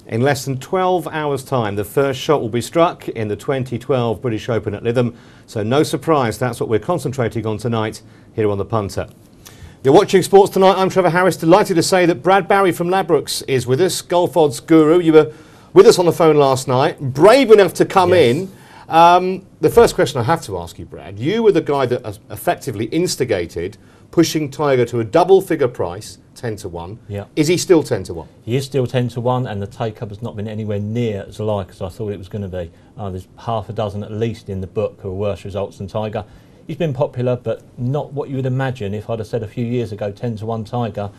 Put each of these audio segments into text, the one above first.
In less than 12 hours' time, the first shot will be struck in the 2012 British Open at Lytham. So no surprise, that's what we're concentrating on tonight here on the Punter. You're watching Sports Tonight. I'm Trevor Harris. Delighted to say that Brad Barry from Ladbrokes is with us, golf odds guru. You were with us on the phone last night, brave enough to come in. The first question I have to ask you, Brad, you were the guy that effectively instigated pushing Tiger to a double-figure price, 10 to 1. Yeah. Is he still 10 to 1? He is still 10 to 1, and the take-up has not been anywhere near as like as I thought it was going to be. There's half a dozen at least in the book who are worse results than Tiger. He's been popular, but not what you would imagine. If I'd have said a few years ago 10 to 1 Tiger,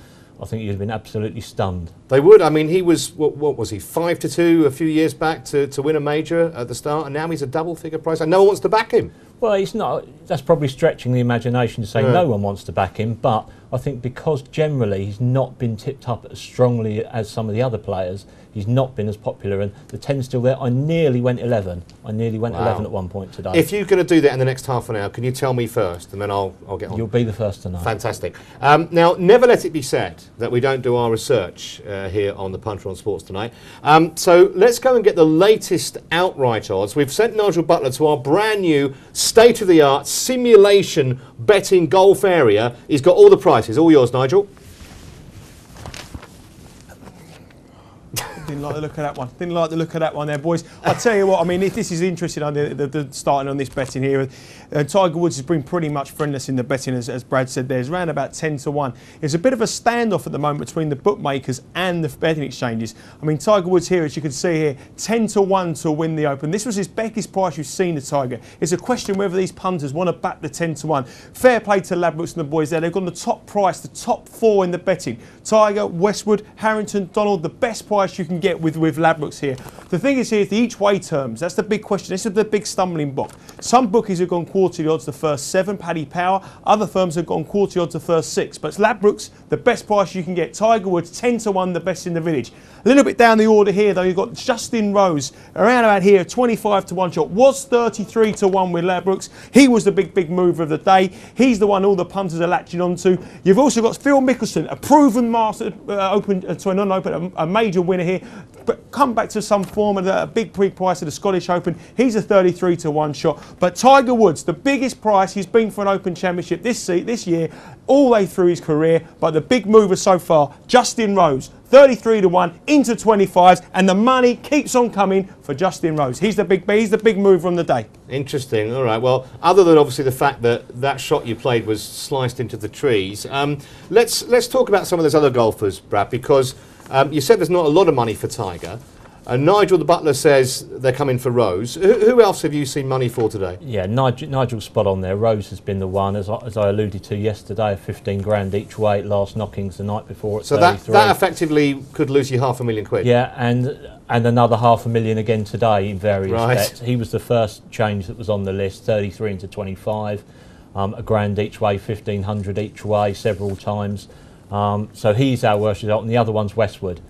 I think you'd have been absolutely stunned. They would. I mean, he was, what was he, 5 to 2 a few years back to win a major at the start, and now he's a double-figure price, and no one wants to back him. Well, he's not. That's probably stretching the imagination to say no one wants to back him, but I think because generally he's not been tipped up as strongly as some of the other players, he's not been as popular, and the 10's still there. I nearly went 11. I nearly went 11 at one point today. If you're going to do that in the next half an hour, can you tell me first, and then I'll get on? You'll be the first to know. Fantastic. Now, never let it be said that we don't do our research here on the Punter on Sports Tonight. So let's go and get the latest outright odds. We've sent Nigel Butler to our brand new state-of-the-art simulation betting golf area. He's got all the prices. All yours, Nigel. Didn't like the look of that one. Didn't like the look of that one there, boys. I tell you what, I mean, this is interesting on the starting on this betting here. Tiger Woods has been pretty much friendless in the betting, as Brad said. There's around about 10 to 1. There's a bit of a standoff at the moment between the bookmakers and the betting exchanges. I mean, Tiger Woods here, as you can see here, 10 to 1 to win the Open. This was his biggest price you've seen the Tiger. It's a question whether these punters want to back the 10 to 1. Fair play to Ladbrokes and the boys there. They've gone the top price, the top 4 in the betting. Tiger, Westwood, Harrington, Donald, the best price you can get with Ladbrokes here. The thing is here is the each way terms. That's the big question. This is the big stumbling block. Some bookies have gone quarterly odds the first 7, Paddy Power. Other firms have gone quarterly odds the first 6. But it's Ladbrokes, the best price you can get. Tiger Woods 10 to 1, the best in the village. A little bit down the order here though, you've got Justin Rose around about here, 25 to 1 shot. Was 33 to 1 with Ladbrokes. He was the big mover of the day. He's the one all the punters are latching onto. You've also got Phil Mickelson, a proven master, a major winner here. But come back to some form of a big price of the Scottish Open. He's a 33 to 1 shot. But Tiger Woods, the biggest price he's been for an Open Championship this year, all the way through his career. But the big mover so far, Justin Rose, 33 to 1 into 25s, and the money keeps on coming for Justin Rose. He's the big mover on the day. Interesting. All right. Well, other than obviously the fact that that shot you played was sliced into the trees, let's talk about some of those other golfers, Brad, because you said there's not a lot of money for Tiger. Nigel the Butler says they're coming for Rose. Who else have you seen money for today? Yeah, Nigel's spot on there. Rose has been the one, as I alluded to yesterday, 15 grand each way. Last knockings the night before at 33. So that effectively could lose you £500,000. Yeah, and another £500,000 again today in various bets. He was the first change that was on the list, 33 into 25, a grand each way, 1,500 each way, several times. So he's our worst result, and the other one's Westwood.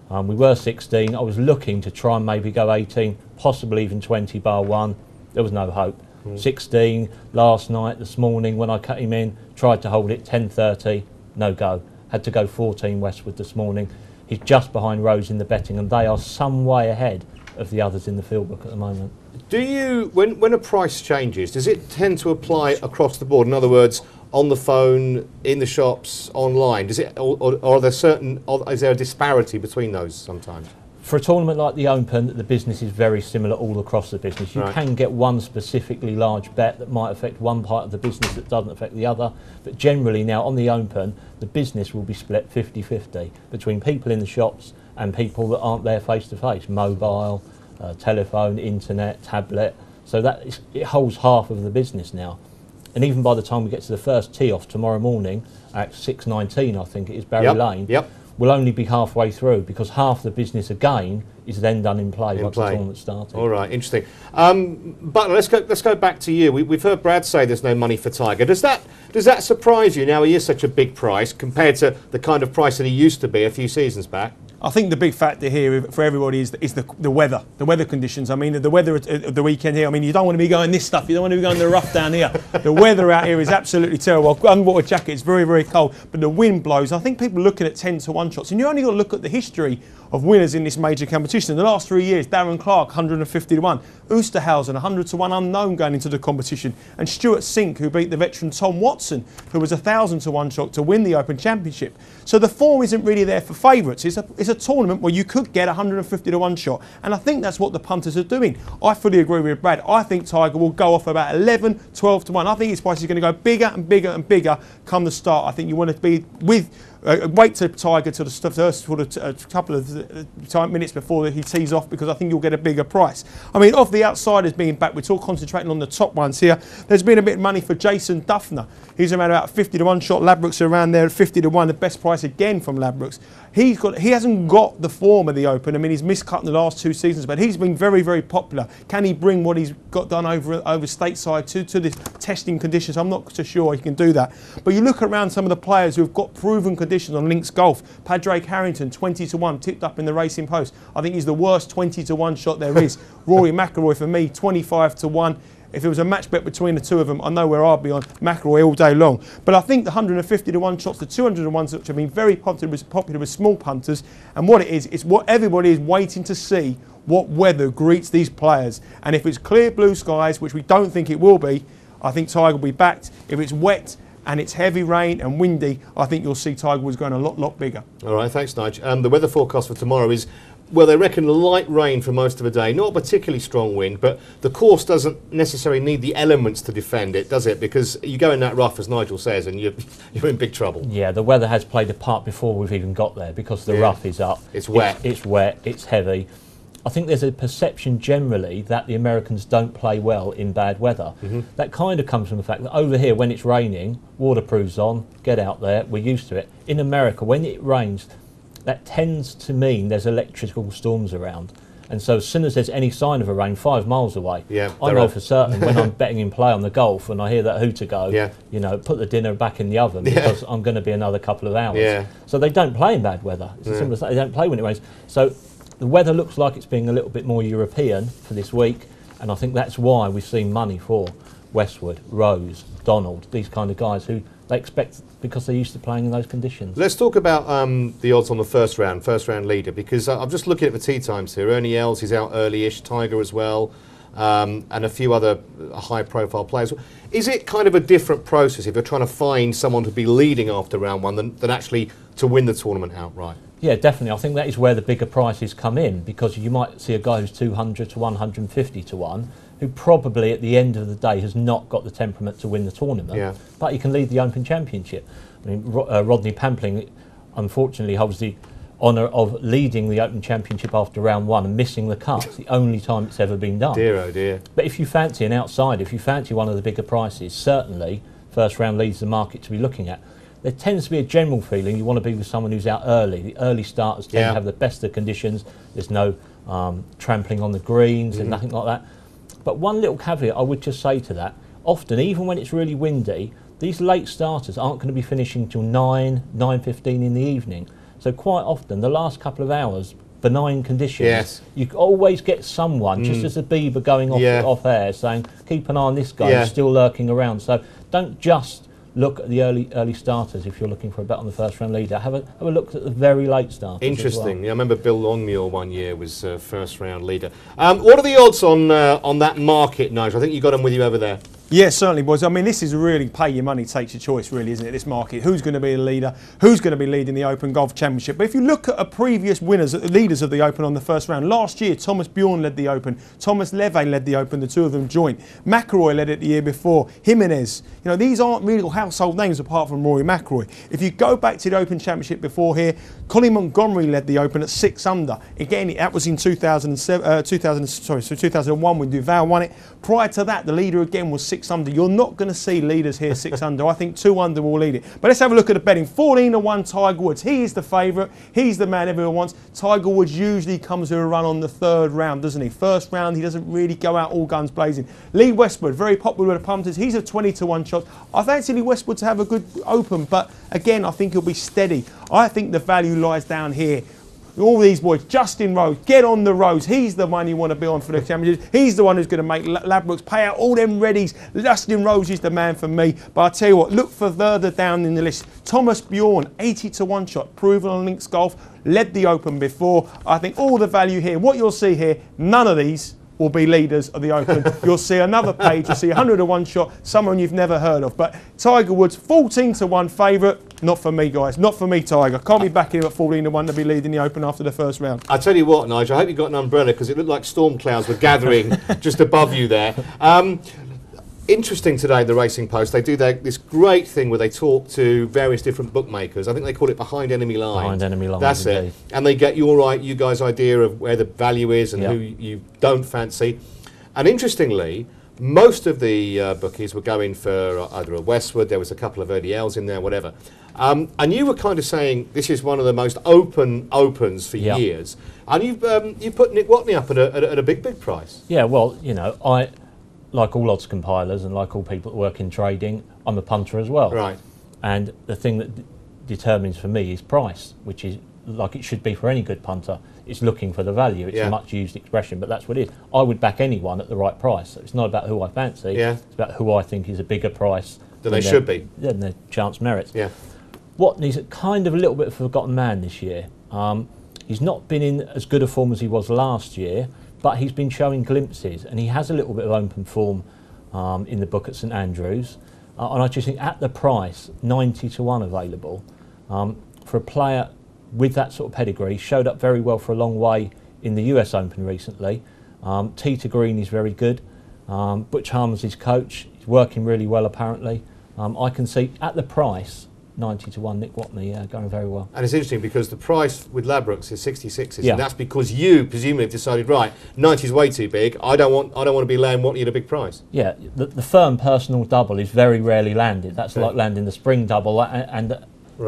We were 16. I was looking to try and maybe go 18, possibly even 20 bar 1. There was no hope. 16 last night, this morning when I cut him in, tried to hold it 10.30, no go. Had to go 14 Westwood this morning. He's just behind Rose in the betting, and they are some way ahead of the others in the field book at the moment. Do you, when a price changes, does it tend to apply across the board? In other words, on the phone, in the shops, online? Does it, or are there is there a disparity between those sometimes? For a tournament like the Open, the business is very similar all across the business. You can get one specifically large bet that might affect one part of the business that doesn't affect the other. But generally now on the Open, the business will be split 50-50 between people in the shops and people that aren't there face to face. Mobile, telephone, internet, tablet. So it holds half of the business now. And even by the time we get to the first tee off tomorrow morning at 6:19, I think it is, Barry Lane, we'll only be halfway through because half the business again is then done in play once the tournament started. All right, interesting. But let's go back to you. We've heard Brad say there's no money for Tiger. Does that surprise you now he is such a big price compared to the kind of price that he used to be a few seasons back? I think the big factor here for everybody is the weather conditions. I mean, the weather of the weekend here. I mean, you don't want to be going this stuff. You don't want to be going the rough down here. The weather out here is absolutely terrible. I've got underwater jacket. It's very, very cold, but the wind blows. I think people are looking at 10 to 1 shots, and you only got to look at the history of winners in this major competition. In the last 3 years, Darren Clark, 150 to 1. Oosterhausen, 100 to 1 unknown going into the competition. And Stuart Sink, who beat the veteran Tom Watson, who was 1,000 to 1 shot to win the Open Championship. So the form isn't really there for favourites. It's a tournament where you could get 150 to 1 shot. And I think that's what the punters are doing. I fully agree with Brad. I think Tiger will go off about 11, 12 to 1. I think his price is going to go bigger and bigger and bigger come the start. I think you want to be with wait to Tiger till the first couple of minutes before he tees off, because I think you'll get a bigger price. I mean, of the outsiders being back, we're all concentrating on the top ones here. There's been a bit of money for Jason Duffner. He's around about 50 to 1 shot. Ladbrokes are around there at 50 to 1. The best price again from Ladbrokes. He hasn't got the form of the Open. I mean, he's miscut in the last 2 seasons, but he's been very, very popular. Can he bring what he's got done over stateside to the testing conditions? I'm not so sure he can do that. But you look around some of the players who've got proven conditions on links golf. Padraig Harrington, 20 to 1, tipped up in the Racing Post. I think he's the worst 20 to 1 shot there is. Rory McIlroy for me, 25 to 1. If it was a match bet between the two of them, I know where I'd be on McIlroy all day long. But I think the 150 to 1 shots, the 200 to 1s, which have been very popular with small punters, and what it is, it's what everybody is waiting to see, what weather greets these players. And if it's clear blue skies, which we don't think it will be, I think Tiger will be backed. If it's wet and it's heavy rain and windy, I think you'll see Tiger Woods going a lot bigger. All right, thanks, Nigel. The weather forecast for tomorrow is, well, they reckon light rain for most of the day, not a particularly strong wind, but the course doesn't necessarily need the elements to defend it, does it? Because you go in that rough, as Nigel says, and you're in big trouble. Yeah, the weather has played a part before we've even got there, because the rough is up. It's wet. It's wet, it's heavy. I think there's a perception generally that the Americans don't play well in bad weather. That kind of comes from the fact that over here, when it's raining, waterproof's on, get out there, we're used to it. In America, when it rains, that tends to mean there's electrical storms around. And so as soon as there's any sign of a rain 5 miles away, I know for certain when I'm betting in play on the golf and I hear that hooter go, you know, put the dinner back in the oven because I'm going to be another couple of hours. So they don't play in bad weather. It's as simple as that. They don't play when it rains. So the weather looks like it's being a little bit more European for this week, and I think that's why we've seen money for Westwood, Rose, Donald, these kind of guys who they expect because they're used to playing in those conditions. Let's talk about the odds on the first round leader, because I'm just looking at the tee times here. Ernie Els is out early-ish, Tiger as well, and a few other high-profile players. Is it kind of a different process if you're trying to find someone to be leading after round one than actually to win the tournament outright? Yeah, definitely. I think that is where the bigger prices come in, because you might see a guy who's 200 to 150 to 1, who probably at the end of the day has not got the temperament to win the tournament, but he can lead the Open Championship. I mean, Rodney Pampling unfortunately holds the honour of leading the Open Championship after round one and missing the cut. It's the only time it's ever been done. Dear, oh dear. But if you fancy an outsider, if you fancy one of the bigger prices, certainly first round leads the market to be looking at. There tends to be a general feeling you want to be with someone who's out early. The early starters tend to have the best of conditions. There's no trampling on the greens and nothing like that. But one little caveat I would just say to that, often, even when it's really windy, these late starters aren't going to be finishing till 9:15 in the evening. So quite often, the last couple of hours, benign conditions, you always get someone, just as a Bieber going off air, saying, keep an eye on this guy who's still lurking around. So don't just look at the early starters if you're looking for a bet on the first round leader. Have a look at the very late starters. Interesting. Yeah, I remember Bill Longmuir one year was first round leader. What are the odds on that market, Nigel? I think you got them with you over there. Yeah, certainly, boys. I mean, this is really pay your money, takes your choice, really, isn't it, this market? Who's going to be the leader? Who's going to be leading the Open Golf Championship? But if you look at previous leaders of the Open on the first round, last year, Thomas Bjorn led the Open. Thomas Levy led the Open, the two of them joint. McIlroy led it the year before. Jimenez. You know, these aren't real household names apart from Rory McIlroy. If you go back to the Open Championship before here, Colin Montgomery led the Open at 6 under. Again, that was in 2001 when Duval won it. Prior to that, the leader again was 6 under. You're not going to see leaders here 6 under. I think 2 under will lead it. But let's have a look at the betting. 14 to 1 Tiger Woods. He is the favourite. He's the man everyone wants. Tiger Woods usually comes with a run on the 3rd round, doesn't he? First round, he doesn't really go out all guns blazing. Lee Westwood, very popular with the punters. He's a 20 to 1 shot. I fancy Lee Westwood to have a good Open, but again, I think he'll be steady. I think the value lies down here. all these boys. Justin Rose, get on the roads. He's the one you want to be on for the championships. He's the one who's going to make Ladbrokes pay out all them readies. Justin Rose is the man for me. But I tell you what, look for further down in the list. Thomas Bjorn, 80 to 1 shot, proven on Links Golf, led the Open before. I think all the value here, what you'll see here, none of these will be leaders of the Open. You'll see another page, you'll see 100 to 1 shot, someone you've never heard of. But Tiger Woods, 14 to 1 favourite, not for me, guys. Not for me, Tiger. Can't be backing him at 14 to 1 to be leading the Open after the first round. I tell you what, Nigel, I hope you got an umbrella because it looked like storm clouds were gathering just above you there. Interesting today in the Racing Post, they do this great thing where they talk to various different bookmakers. I think they call it Behind Enemy Lines. Behind Enemy Lines, that's indeed. it. And they get you guys' idea of where the value is and who you don't fancy. And interestingly, most of the bookies were going for either a Westwood, there was a couple of ODLs in there, whatever. And you were kind of saying this is one of the most open Opens for years. And you put Nick Watney up at a big price. Yeah, well, you know, like all odds compilers and like all people that work in trading, I'm a punter as well. Right. And the thing that determines for me is price, which is like it should be for any good punter. It's looking for the value. It's a much used expression, but that's what it is. I would back anyone at the right price. So it's not about who I fancy. Yeah. It's about who I think is a bigger price than they should be. Than their chance merits. Yeah. Watney's kind of a little bit of a forgotten man this year. He's not been in as good a form as he was last year, but he's been showing glimpses, and he has a little bit of open form in the book at St Andrews. And I just think at the price, 90 to 1 available, for a player with that sort of pedigree, showed up very well for a long way in the US Open recently. Tee to green is very good. Butch Harmon's his coach. He's working really well apparently. I can see at the price, 90 to 1 Nick Watney going very well. And it's interesting because the price with Ladbrokes is 66s, and that's because you presumably have decided, right, 90 is way too big. I don't want to be laying Watney at a big price. Yeah, the firm personal double is very rarely landed. That's like landing the spring double and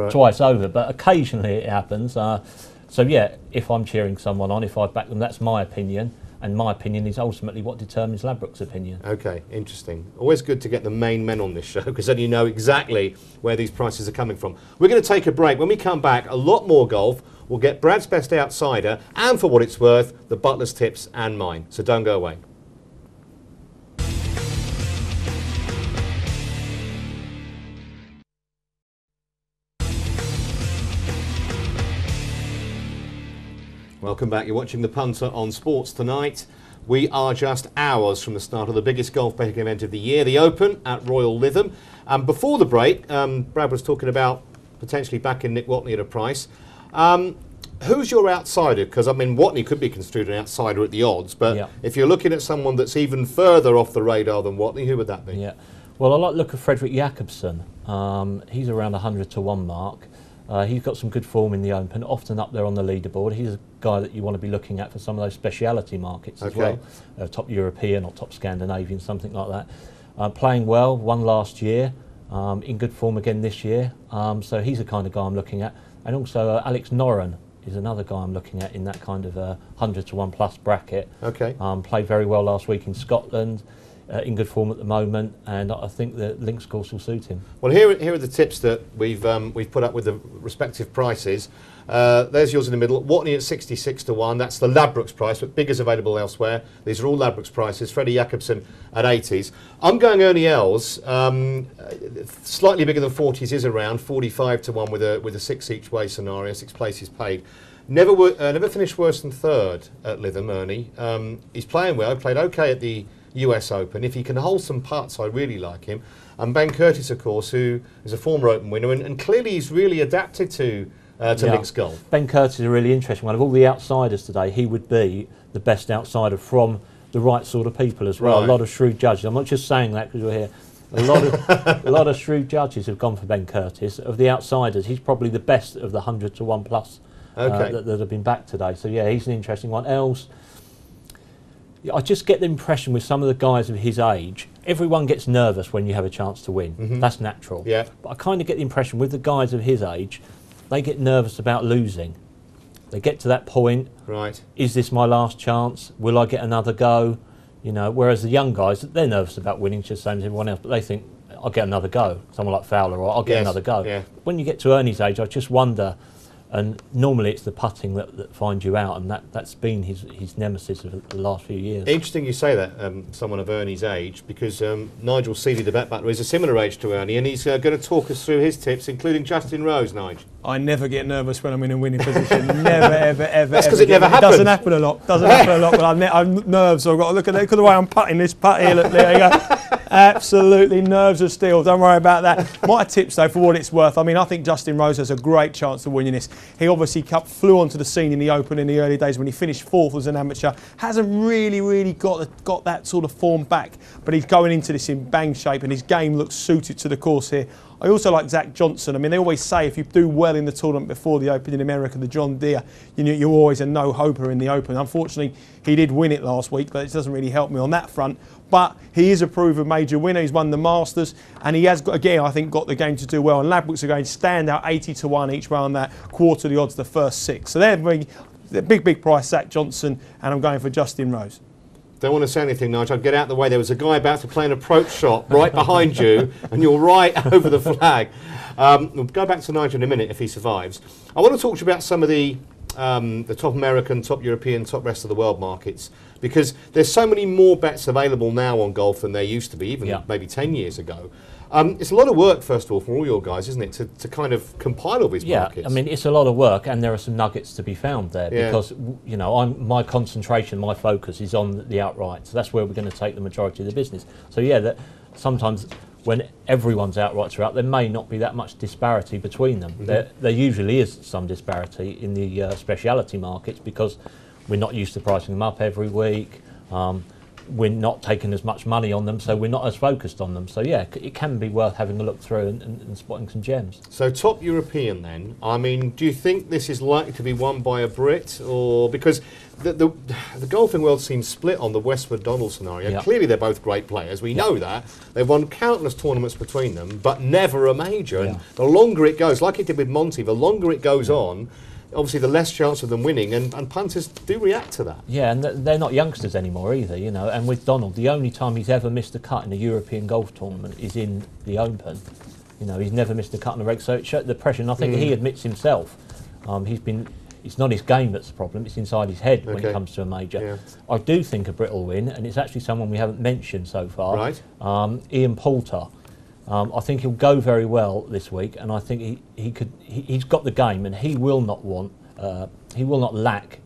twice over, but occasionally it happens. So yeah, if I'm cheering someone on, if I back them, that's my opinion. And my opinion is ultimately what determines Ladbrokes' opinion. Okay, interesting. Always good to get the main men on this show because then you know exactly where these prices are coming from. We're going to take a break. When we come back, a lot more golf. We'll get Brad's Best Outsider and, for what it's worth, the Butler's tips and mine. So don't go away. Welcome back. You're watching The Punter on Sports Tonight. We are just hours from the start of the biggest golf betting event of the year, the Open at Royal Lytham. Before the break, Brad was talking about potentially backing Nick Watney at a price. Who's your outsider? Because, I mean, Watney could be construed an outsider at the odds, but if you're looking at someone that's even further off the radar than Watney, who would that be? Yeah, well, I like to look at Fredrik Jakobsen. He's around 100 to 1 mark. He's got some good form in the Open, often up there on the leaderboard. He's a guy that you want to be looking at for some of those speciality markets as well. Top European or top Scandinavian, something like that. Playing well, won last year, in good form again this year. So he's the kind of guy I'm looking at. And also Alex Noren is another guy I'm looking at in that kind of 100 to 1 plus bracket. Played very well last week in Scotland. In good form at the moment, and I think the links course will suit him. Well, here are the tips that we've put up with the respective prices. There's yours in the middle. Watney at 66 to 1. That's the Ladbrokes price, but big is available elsewhere. These are all Ladbrokes prices. Freddie Jakobsen at 80s. I'm going Ernie Els. Slightly bigger than 40s is around 45 to 1 with a 6 each way scenario, 6 places paid. Never finished worse than third at Lytham. Ernie. He's playing well. Played okay at the US Open. If he can hold some putts, I really like him. And Ben Curtis, of course, who is a former Open winner, and clearly he's really adapted to links golf. Ben Curtis is a really interesting one. Of all the outsiders today, he would be the best outsider from the right sort of people as well. A lot of shrewd judges. I'm not just saying that because you're here. A lot of shrewd judges have gone for Ben Curtis. Of the outsiders, he's probably the best of the 100 to 1 plus that have been backed today. So yeah, he's an interesting one. Els, I just get the impression with some of the guys of his age, everyone gets nervous when you have a chance to win. That's natural. Yeah. But I kind of get the impression with the guys of his age, they get nervous about losing. They get to that point. Right. Is this my last chance? Will I get another go? You know, whereas the young guys, they're nervous about winning, just the same as everyone else, but they think, I'll get another go. Someone like Fowler, or I'll get another go. Yeah. When you get to Ernie's age, I just wonder, And normally it's the putting that finds you out, and that's been his nemesis of the last few years. Interesting you say that, someone of Ernie's age, because Nigel Seeley, the bet butler, is a similar age to Ernie, and he's going to talk us through his tips, including Justin Rose, Nigel. I never get nervous when I'm in a winning position. Never, ever. That's because it never happens. It doesn't happen a lot. But I'm nerves, so I've got to look at it. Look at the way I'm putting this putt here. Look, there you go. Absolutely nerves of steel. Don't worry about that. My tips, though, for what it's worth, I mean, I think Justin Rose has a great chance of winning this. He obviously flew onto the scene in the Open in the early days when he finished fourth as an amateur. Hasn't really got that sort of form back, but he's going into this in bang shape, and his game looks suited to the course here. I also like Zach Johnson. I mean, they always say if you do well in the tournament before the Open in America, the John Deere, you're always a no-hoper in the Open. Unfortunately, he did win it last week, but it doesn't really help me on that front. But he is a proven major winner. He's won the Masters, and he has, again, I think, got the game to do well. And Ladbrokes are going stand out 80 to 1 each way on that, quarter the odds the first 6. So they're big price, Zach Johnson, and I'm going for Justin Rose. Don't want to say anything, Nigel. I'll get out of the way. There was a guy about to play an approach shot right behind you, and you're right over the flag. We'll go back to Nigel in a minute if he survives. I want to talk to you about some of the top American, top European, top rest of the world markets, because there's so many more bets available now on golf than there used to be, even maybe 10 years ago. It's a lot of work, first of all, for all your guys, isn't it, to kind of compile all these markets? Yeah, I mean, it's a lot of work, and there are some nuggets to be found there, because, you know, my concentration, my focus is on the outright, so that's where we're going to take the majority of the business. So, yeah, that sometimes when everyone's outrights are out, there may not be that much disparity between them. There usually is some disparity in the speciality markets, because we're not used to pricing them up every week. We're not taking as much money on them, so we're not as focused on them. So yeah, it can be worth having a look through and spotting some gems. So top European then, I mean, do you think this is likely to be won by a Brit, or because the golfing world seems split on the Westwood Donald scenario? Yep. Clearly they're both great players, we know that. They've won countless tournaments between them, but never a major. And the longer it goes, like it did with Monty, the longer it goes on, obviously the less chance of them winning, and punters do react to that. Yeah, and they're not youngsters anymore either, you know. And with Donald, the only time he's ever missed a cut in a European golf tournament is in the Open. You know, he's never missed a cut in the reg, so it showed the pressure, and I think he admits himself. It's not his game that's the problem, it's inside his head when it comes to a major. Yeah. I do think a Brit will win, and it's actually someone we haven't mentioned so far. Right. Ian Poulter. I think he'll go very well this week, and I think he's got the game, and he will not lack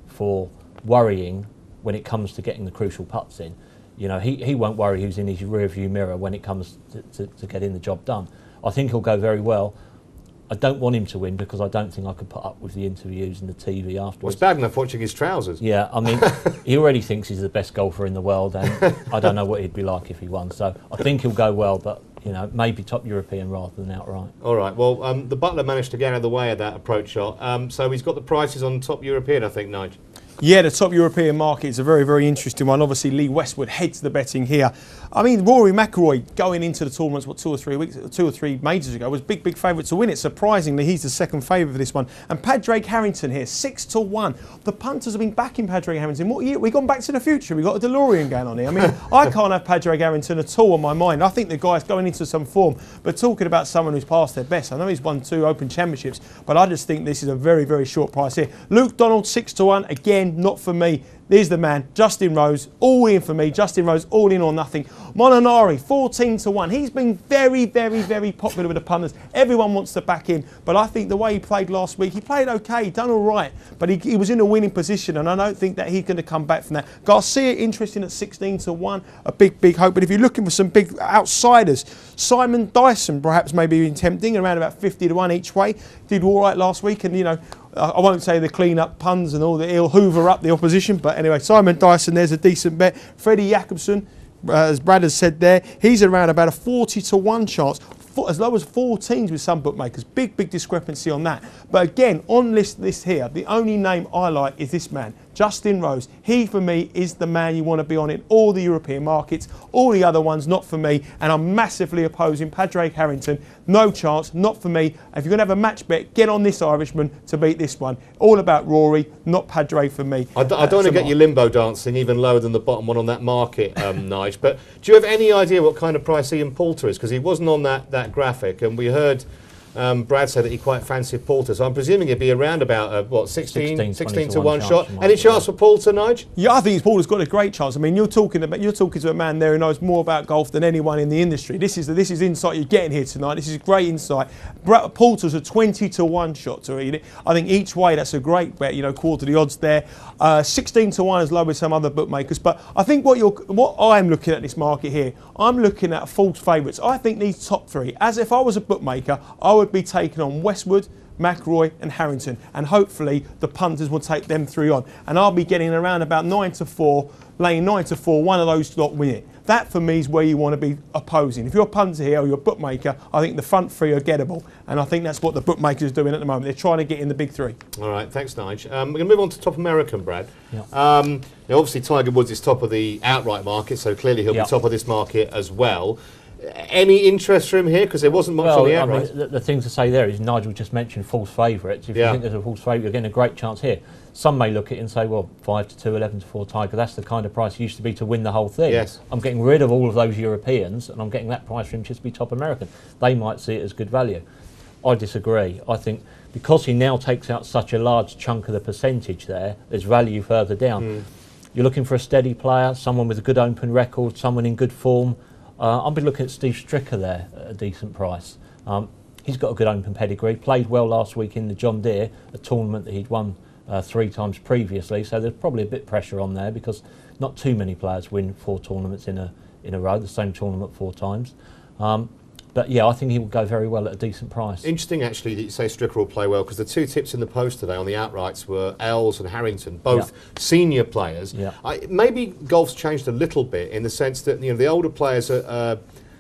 for worrying when it comes to getting the crucial putts in. You know, he won't worry who's in his rear view mirror when it comes to getting the job done. I think he'll go very well. I don't want him to win because I don't think I could put up with the interviews and the TV afterwards. Well, it's bad enough watching his trousers. Yeah, I mean, he already thinks he's the best golfer in the world, and I don't know what he'd be like if he won. So I think he'll go well, but, you know, maybe top European rather than outright. All right, well, the Butler managed to get out of the way of that approach shot, so he's got the prices on top European, I think, Nigel. Yeah, the top European market is a very, very interesting one. Obviously, Lee Westwood heads the betting here. I mean, Rory McIlroy going into the tournaments, 2 or 3 majors ago, was big favourite to win it. Surprisingly, he's the second favourite for this one. And Padraig Harrington here, 6 to 1. The punters have been backing Padraig Harrington. What year? We've gone back to the future. We've got a DeLorean going on here. I mean, I can't have Padraig Harrington at all on my mind. I think the guy's going into some form. But talking about someone who's past their best, I know he's won 2 Open Championships, but I just think this is a very, very short price here. Luke Donald, 6 to 1. Again, not for me. There's the man, Justin Rose, all in for me. Justin Rose, all in or nothing. Molinari, 14 to 1. He's been very, very, very popular with the punters. Everyone wants to back him, but I think the way he played last week, he played okay, done all right, but he was in a winning position, and I don't think that he's going to come back from that. Garcia, interesting at 16 to 1, a big hope. But if you're looking for some big outsiders, Simon Dyson perhaps maybe even tempting, around about 50 to 1 each way. Did all right last week, and you know, I won't say the clean-up puns and all that. He'll hoover up the opposition. But anyway, Simon Dyson, there's a decent bet. Freddie Jacobson, as Brad has said there, he's around about a 40 to 1 chance. As low as 14s with some bookmakers. Big discrepancy on that. But again, on this list here, the only name I like is this man, Justin Rose. He, for me, is the man you want to be on in all the European markets. All the other ones, not for me. And I'm massively opposing Padraig Harrington. No chance, not for me. If you're going to have a match bet, get on this Irishman to beat this one. All about Rory, not Padraig for me. I don't want to get you limbo dancing even lower than the bottom one on that market, Nige. But do you have any idea what kind of price Ian Poulter is? Because he wasn't on that graphic, and we heard Brad said that he quite fancied Punter, so I'm presuming it'd be around about, what, 16 to 1 shot. Any chance for Punter, Nigel? Yeah, I think Punter's got a great chance. I mean, you're talking to a man there who knows more about golf than anyone in the industry. This is insight you're getting here tonight. This is great insight. Punter's a 20 to 1 shot to read it. I think each way that's a great bet. You know, quarter the odds there. 16 to 1 is low with some other bookmakers, but I think what I'm looking at this market here, I'm looking at false favourites. I think these top three, as if I was a bookmaker, I would be taking on Westwood, McIlroy and Harrington, and hopefully the punters will take them three on, and I'll be getting around about 9 to 4, laying 9 to 4, one of those lot win it. That for me is where you want to be opposing. If you're a punter here or you're a bookmaker, I think the front three are gettable, and I think that's what the bookmakers are doing at the moment. They're trying to get in the big three. All right, thanks, Nigel. We're going to move on to top American, Brad. Yep. Now, obviously Tiger Woods is top of the outright market, so clearly he'll be top of this market as well. Any interest from him here? Because there wasn't much on the outright. I mean, the thing to say there is Nigel just mentioned false favourites. If you think there's a false favourite, you're getting a great chance here. Some may look at it and say, well, 5 to 2, 11 to 4 Tiger, that's the kind of price it used to be to win the whole thing. Yes. I'm getting rid of all of those Europeans and I'm getting that price for him just to be top American. They might see it as good value. I disagree. I think because he now takes out such a large chunk of the percentage there, there's value further down. You're looking for a steady player, someone with a good open record, someone in good form. I'll be looking at Steve Stricker there at a decent price. He's got a good open pedigree, played well last week in the John Deere, a tournament that he'd won 3 times previously, so there's probably a bit of pressure on there because not too many players win 4 tournaments in a row, the same tournament 4 times. But yeah, I think he will go very well at a decent price. Interesting, actually, that you say Stricker will play well, because the 2 tips in the post today on the outrights were Els and Harrington, both senior players. Maybe golf's changed a little bit in the sense that the older players are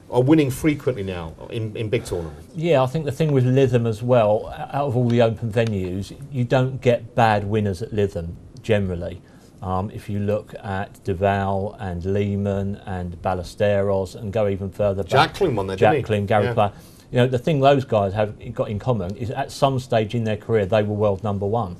winning frequently now in big tournaments. Yeah, I think the thing with Lytham as well, out of all the open venues, you don't get bad winners at Lytham generally. If you look at Duval and Lehman and Ballesteros and go even further back. Jacklin won there, didn't he? Gary Player. You know, the thing those guys have got in common is at some stage in their career they were world #1.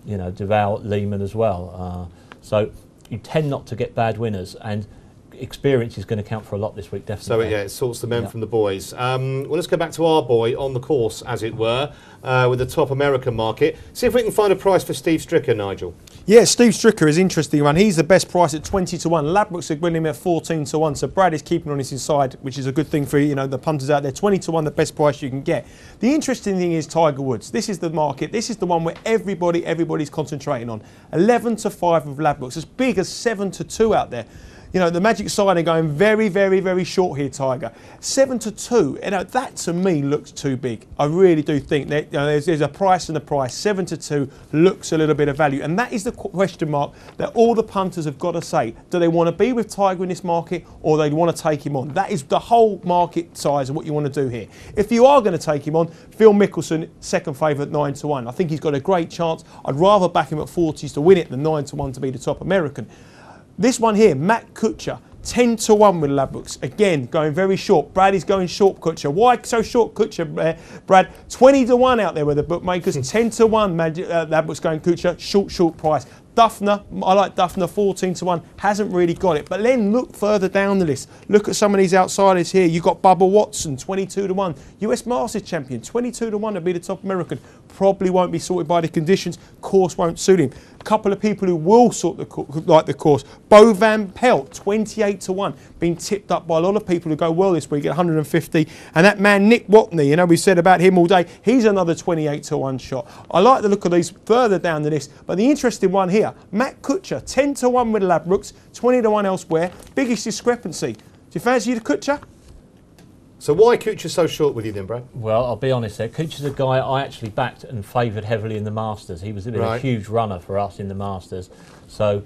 You know, Duval, Lehman as well. So you tend not to get bad winners, and experience is going to count for a lot this week, definitely. So it sorts the men from the boys. Well, let's go back to our boy on the course, as it were, with the top American market. See if we can find a price for Steve Stricker, Nigel. Yeah, Steve Stricker is interesting one. He's the best price at 20 to 1. Ladbrokes are winning him at 14 to 1. So Brad is keeping on his inside, which is a good thing for the punters out there. 20 to 1, the best price you can get. The interesting thing is Tiger Woods. This is the market. This is the one where everybody's concentrating on. 11 to 5 with Ladbrokes, as big as 7 to 2 out there. You know, the Magic side are going very, very, very short here, Tiger. 7 to 2, that to me looks too big. I really do think that there's a price and a price. 7 to 2 looks a little bit of value. And that is the question mark that all the punters have got to say. Do they want to be with Tiger in this market or they want to take him on? That is the whole market size of what you want to do here. If you are going to take him on, Phil Mickelson, second favourite, 9 to 1. I think he's got a great chance. I'd rather back him at 40s to win it than 9 to 1 to be the top American. This one here, Matt Kuchar, 10 to 1 with Ladbrokes. Again, going very short. Brad is going short Kuchar. Why so short Kuchar, Brad? 20 to 1 out there with the bookmakers. 10 to 1, Ladbrokes going Kuchar. Short price. Duffner, I like Duffner, 14 to 1, hasn't really got it. But then look further down the list. Look at some of these outsiders here. You've got Bubba Watson, 22 to 1. US Masters champion, 22 to 1 to be the top American. Probably won't be sorted by the conditions. Course won't suit him. A couple of people who will sort the course. Bo Van Pelt, 28 to 1. Been tipped up by a lot of people who go well this week at 150. And that man, Nick Watney, we've said about him all day, he's another 28 to 1 shot. I like the look of these further down the list. But the interesting one here, Matt Kuchar, 10 to 1 with Ladbrokes, 20 to 1 elsewhere. Biggest discrepancy. Do you fancy the Kuchar? So why Kuchar so short with you then, Brad? Well, I'll be honest there. Kuchar's a guy I actually backed and favoured heavily in the Masters. He was a huge runner for us in the Masters. So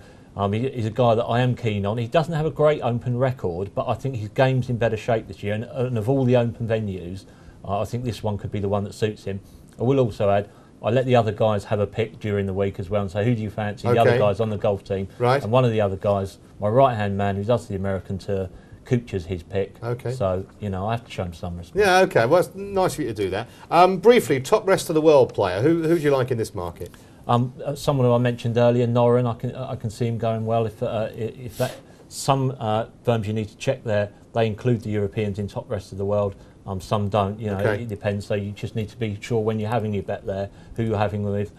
he's a guy that I am keen on. He doesn't have a great open record, but I think his game's in better shape this year. And of all the open venues, I think this one could be the one that suits him. I will also add, I let the other guys have a pick during the week as well and say, who do you fancy? The other guys on the golf team. Right. And one of the other guys, my right-hand man who does the American Tour, Kuchar's his pick. Okay. So, I have to show him some respect. Yeah, okay. Well, it's nice of you to do that. Briefly, top rest of the world player. Who do you like in this market? Someone who I mentioned earlier, Noren. I can see him going well. If that some firms you need to check there, they include the Europeans in top rest of the world. Some don't. You know, it depends. So you just need to be sure when you're having your bet there, who you're having with,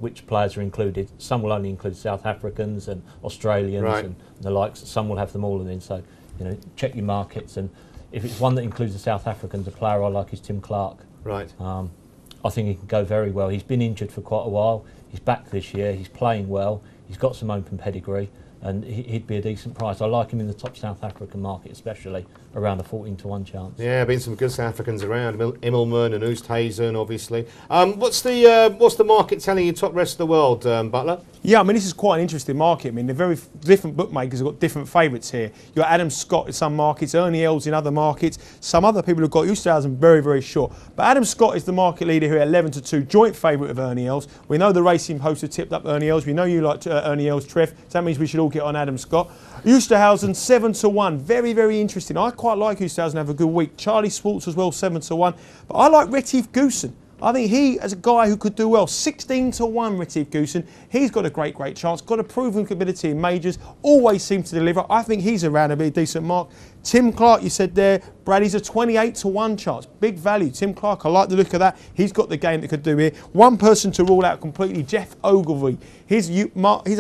which players are included. Some will only include South Africans and Australians and the likes. Some will have them all in. So, you know, check your markets. And if it's one that includes the South Africans, a player I like is Tim Clark. Right. I think he can go very well. He's been injured for quite a while. He's back this year. He's playing well. He's got some open pedigree, and he'd be a decent price. I like him in the top South African market, especially around a 14-1 chance. Yeah, been some good South Africans around. Immelman and Oosthuizen, obviously. What's the market telling you top rest of the world, Butler? Yeah, I mean, this is quite an interesting market. I mean, they're very different bookmakers have got different favourites here. You've got Adam Scott in some markets, Ernie Els in other markets. Some other people have got Oosthuizen very, very short. But Adam Scott is the market leader here at 11-2, joint favourite of Ernie Els. We know the racing post have tipped up Ernie Els. We know you like Ernie Els, Trev. So that means we should all get on Adam Scott. Oosthuizen 7-1, very, very interesting. I quite like Oosthuizen have a good week. Charlie Swartz as well, 7-1. But I like Retief Goosen. I think he, as a guy who could do well, 16-1 Retief Goosen. He's got a great chance. Got a proven ability in majors. Always seems to deliver. I think he's around a decent mark. Tim Clark, you said there, Brad, he's a 28-1 chance. Big value. Tim Clark, I like the look of that. He's got the game that could do here. One person to rule out completely, Jeff Ogilvie. His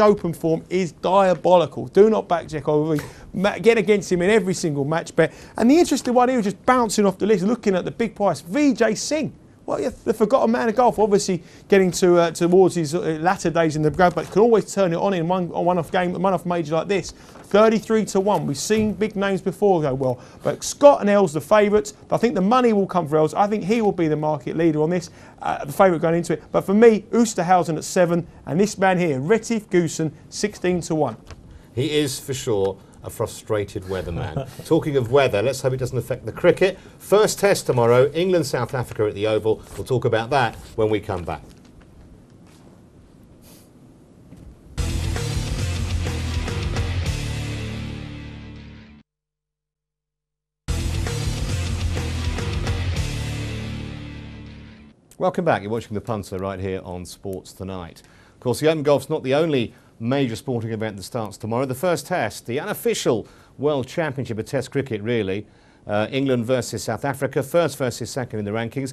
open form is diabolical. Do not back Jeff Ogilvie. Get against him in every single match bet. And the interesting one here, just bouncing off the list, looking at the big price, Vijay Singh. Well, yeah, the forgotten man of golf, obviously getting towards his latter days in the game, but can always turn it on in one-off major like this. 33-1. We've seen big names before go well, but Scott and Els the favourites. But I think the money will come for Els. I think he will be the market leader on this, the favourite going into it. But for me, Oosthuizen at 7, and this man here, Retief Goosen, 16-1. He is for sure a frustrated weatherman. Talking of weather, let's hope it doesn't affect the cricket. First test tomorrow, England-South Africa at the Oval. We'll talk about that when we come back. Welcome back. You're watching The Punter right here on Sports Tonight. Of course, the Open Golf's not the only major sporting event that starts tomorrow. The first test, the unofficial World Championship of Test cricket, really. England versus South Africa, first versus second in the rankings.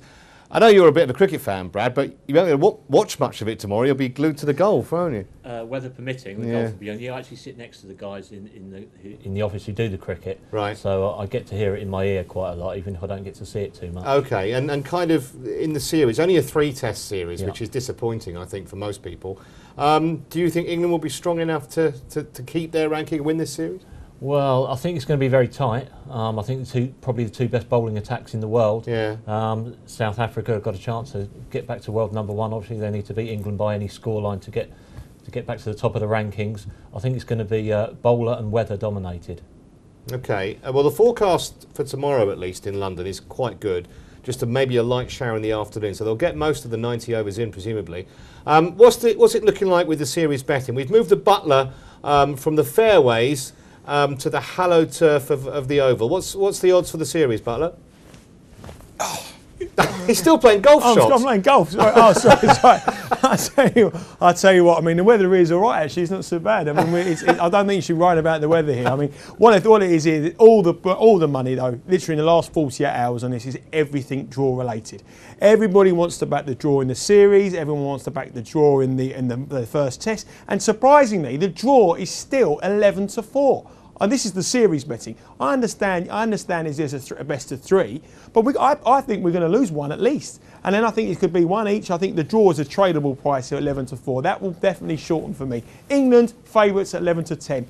I know you're a bit of a cricket fan, Brad, but you won't watch much of it tomorrow. You'll be glued to the golf, won't you? Weather permitting, the golf will be on. You actually sit next to the guys in the office who do the cricket. Right. So I get to hear it in my ear quite a lot, even if I don't get to see it too much. Okay, and kind of in the series, only a 3-test series, which is disappointing, I think, for most people. Do you think England will be strong enough to keep their ranking and win this series? Well, I think it's going to be very tight. I think probably the two best bowling attacks in the world. Yeah. South Africa have got a chance to get back to world number 1. Obviously, they need to beat England by any scoreline to get back to the top of the rankings. I think it's going to be bowler and weather dominated. Okay. Well, the forecast for tomorrow, at least in London, is quite good. Just maybe a light shower in the afternoon, so they'll get most of the 90 overs in, presumably. What's it looking like with the series betting? We've moved the Butler from the fairways to the hallowed turf of the Oval. What's the odds for the series, Butler? Oh. He's still playing golf shots. I'm playing golf. Sorry. Oh, sorry. I tell you what. I mean, the weather is all right. Actually, it's not so bad. I mean, I don't think you should write about the weather here. I mean, what it is here, all the money though, literally in the last 48 hours on this is everything draw related. Everybody wants to back the draw in the series. Everyone wants to back the draw in the first test. And surprisingly, the draw is still 11-4. And this is the series betting. I understand there's a best of 3, but I think we're going to lose one at least. And then I think it could be one each. I think the draw is a tradable price at 11-4. That will definitely shorten for me. England favourites at 11-10.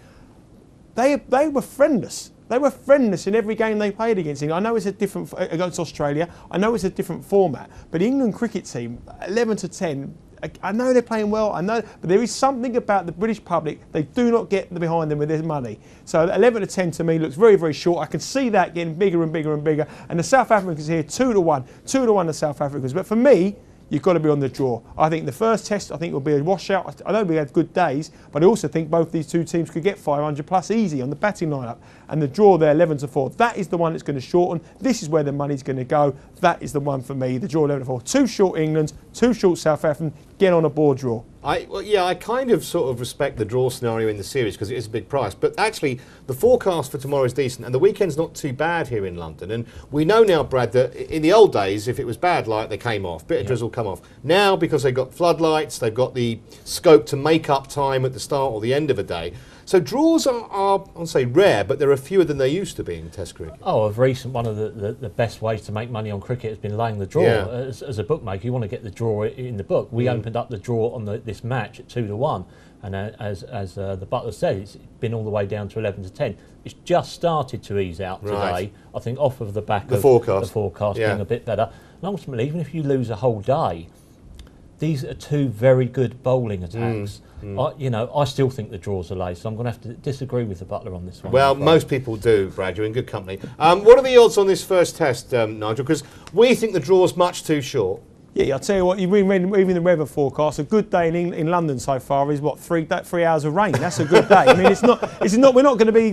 They were friendless. They were friendless in every game they played against England. I know it's a different against Australia. I know it's a different format, but the England cricket team 11-10. I know they're playing well, I know, but there is something about the British public, they do not get behind them with their money. So 11-10 to me looks very, very short. I can see that getting bigger and bigger and bigger. And the South Africans here, 2-1. 2-1 the South Africans. But for me, you've got to be on the draw. I think the first test, I think will be a washout. I know we had good days, but I also think both these two teams could get 500 plus easy on the batting lineup. And the draw there, 11-4, that is the one that's going to shorten. This is where the money's going to go. That is the one for me, the draw 11-4. Too short England, too short South African. Get on a board draw. I kind of sort of respect the draw scenario in the series because it is a big price. But actually, the forecast for tomorrow is decent, and the weekend's not too bad here in London. And we know now, Brad, that in the old days, if it was bad light, they came off. Bit of drizzle come off. Now, because they've got floodlights, they've got the scope to make up time at the start or the end of a day. So draws are I'll say rare, but there are fewer than they used to be in Test cricket. Oh, of recent, one of the best ways to make money on cricket has been laying the draw. Yeah. As a bookmaker, you want to get the draw in the book. We opened up the draw on this match at 2-1, and as the butler said, it's been all the way down to 11-10. It's just started to ease out today. I think off of the back of the forecast being a bit better. And ultimately, even if you lose a whole day, these are two very good bowling attacks. I still think the draws are late, so I'm going to have to disagree with the butler on this one. Well, most people do, Brad. You're in good company. What are the odds on this first test, Nigel? Because we think the draw's much too short. Yeah, I'll tell you what, even the weather forecast, a good day in London so far is what, 3 hours of rain. That's a good day. I mean, it's not. We're not going to be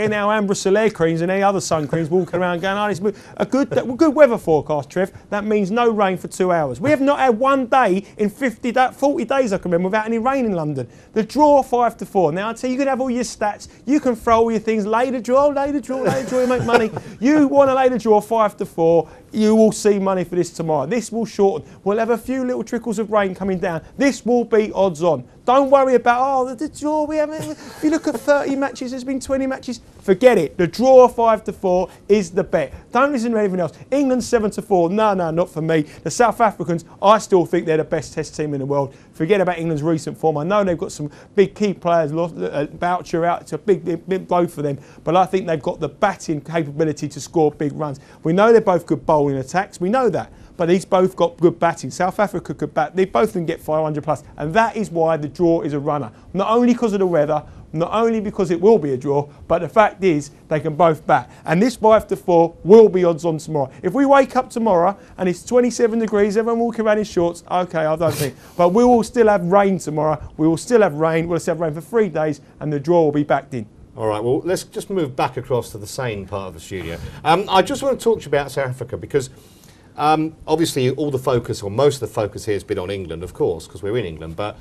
in our Ambra Soleil creams and any other sun creams walking around going, oh, it's a good weather forecast, Trev. That means no rain for 2 hours. We have not had one day in 40 days, I can remember, without any rain in London. The draw 5-4. Now, I tell you, you can have all your stats, you can throw all your things, lay the draw, you make money. You want to lay the draw 5-4. You will see money for this tomorrow. This will shorten. We'll have a few little trickles of rain coming down. This will be odds on. Don't worry about, the draw. We haven't. If you look at 30 matches, there's been 20 matches. Forget it. The draw 5-4 is the bet. Don't listen to anything else. England 7-4. No, not for me. The South Africans, I still think they're the best Test team in the world. Forget about England's recent form. I know they've got some big key players. Boucher out. It's a big blow for them. But I think they've got the batting capability to score big runs. We know they're both good bowling attacks. We know that. But he's both got good batting. South Africa could bat. They both can get 500 plus. And that is why the draw is a runner. Not only because of the weather, not only because it will be a draw, but the fact is they can both bat. And this 5-4 will be odds on tomorrow. If we wake up tomorrow and it's 27 degrees, everyone walking around in shorts, okay, I don't think. But we will still have rain tomorrow. We will still have rain. We'll still have rain for 3 days and the draw will be backed in. All right, well, let's just move back across to the sane part of the studio. I just want to talk to you about South Africa because obviously all the focus, or most of the focus here has been on England, of course, because we're in England, but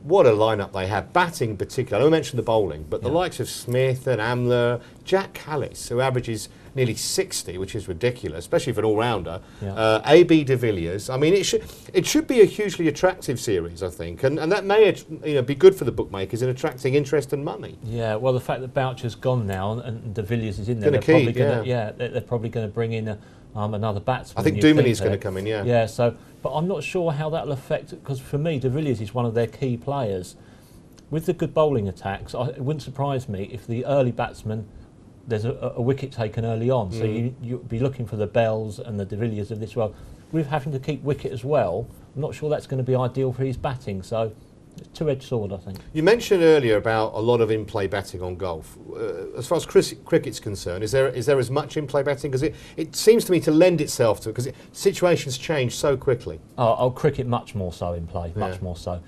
what a lineup they have. Batting in particular, I don't mention the bowling, but the likes of Smith and Amler, Jack Callis, who averages nearly 60, which is ridiculous, especially for an all-rounder, AB de Villiers. I mean, it should be a hugely attractive series, I think, and that may be good for the bookmakers in attracting interest and money. Yeah, well, the fact that Boucher's gone now and de Villiers is in there, they're probably going to bring in another batsman. I think Dumini's going to come in, Yeah, so, but I'm not sure how that'll affect it, because for me, de Villiers is one of their key players. With the good bowling attacks, it wouldn't surprise me if the early batsman, there's a wicket taken early on, so you'd be looking for the Bells and the de Villiers of this world. With having to keep wicket as well, I'm not sure that's going to be ideal for his batting, so it's a two-edged sword, I think. You mentioned earlier about a lot of in-play betting on golf. As far as cricket's concerned, is there as much in-play betting? Because it seems to me to lend itself to, because situations change so quickly. Cricket much more so in play, much more so.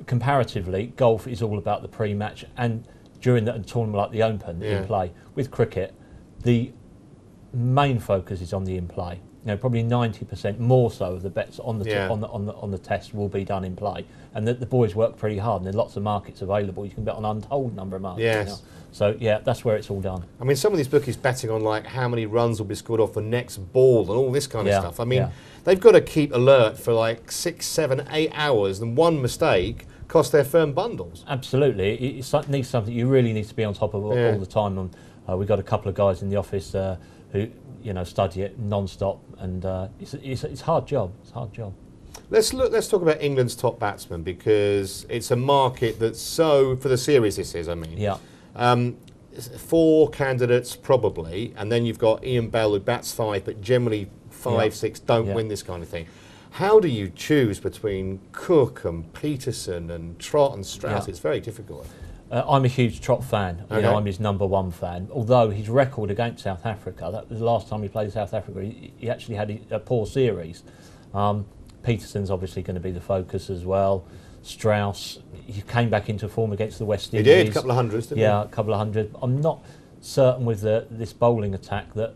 Comparatively, golf is all about the pre-match and during the tournament like the Open in play. With cricket, the main focus is on the in-play. Probably 90% more so of the bets on the test will be done in play, and the boys work pretty hard. And there's lots of markets available. You can bet on an untold number of markets. Yes. So that's where it's all done. I mean, some of these bookies betting on like how many runs will be scored off the next ball and all this kind of stuff. I mean, they've got to keep alert for like 6, 7, 8 hours, and one mistake costs their firm bundles. Absolutely, it needs something you really need to be on top of all the time. We've got a couple of guys in the office who study it non-stop, and it's a hard job. It's a hard job. Let's talk about England's top batsman, because it's a market that's so, for the series this is, I mean. Yeah. 4 candidates probably, and then you've got Ian Bell who bats 5, but generally 5, 6 don't win this kind of thing. How do you choose between Cook and Peterson and Trott and Strauss? It's very difficult. I'm a huge Trott fan. I'm his #1 fan. Although his record against South Africa, that was the last time he played South Africa, he actually had a poor series. Peterson's obviously going to be the focus as well. Strauss, he came back into form against the West Indies. He did, a couple of hundreds, didn't he? Yeah, a couple of hundred. I'm not certain with this bowling attack that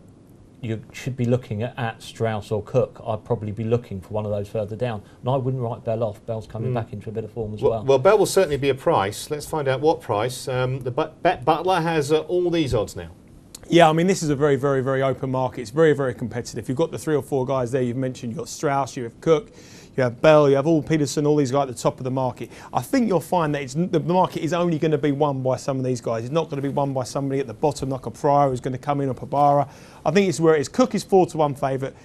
you should be looking at Strauss or Cook. I'd probably be looking for one of those further down. And I wouldn't write Bell off. Bell's coming back into a bit of form as well. Well, Bell will certainly be a price. Let's find out what price. The Bet Butler has all these odds now. Yeah, I mean, this is a very, very, very open market. It's very, very competitive. You've got the 3 or 4 guys there you've mentioned. You've got Strauss, you have Cook, you have Bell, you have Peterson, all these guys at the top of the market. I think you'll find that the market is only going to be won by some of these guys. It's not going to be won by somebody at the bottom like a Pryor who's going to come in, or Pabara. I think it's where it is. Cook is 4-1 favourite.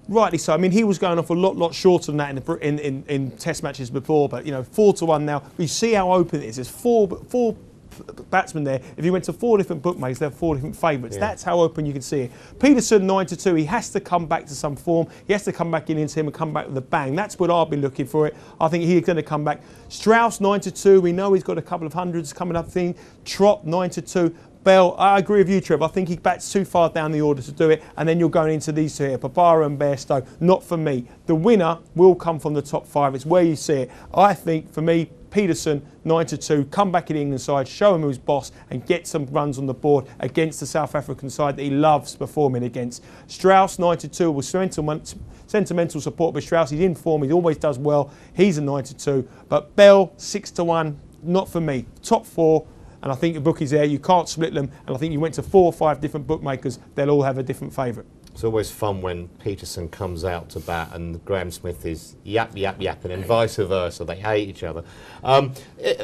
Rightly so. I mean, he was going off a lot shorter than that in Test matches before, but 4-1 now. You see how open it is. There's four batsmen there. If you went to 4 different bookmakers, they have 4 different favourites. Yeah. That's how open you can see it. Peterson 9-2. He has to come back to some form. He has to come back into him and come back with a bang. That's what I'll be looking for it. I think he's going to come back. Strauss 9-2. We know he's got a couple of hundreds coming up. Trott 9-2. Bell, I agree with you, Trev. I think he bats too far down the order to do it, and then you're going into these two here, Pabara and Bairstow. Not for me. The winner will come from the top 5. It's where you see it. I think, for me, Peterson 9-2, come back in the England side, show him who's boss, and get some runs on the board against the South African side that he loves performing against. Strauss 9-2 with sentimental support by Strauss. He's in form. He always does well. He's a 9-2. But Bell 6-1, not for me. Top 4. And I think the bookies there, you can't split them. And I think you went to 4 or 5 different bookmakers, they'll all have a different favourite. It's always fun when Peterson comes out to bat and Graham Smith is yap, and then vice versa. They hate each other.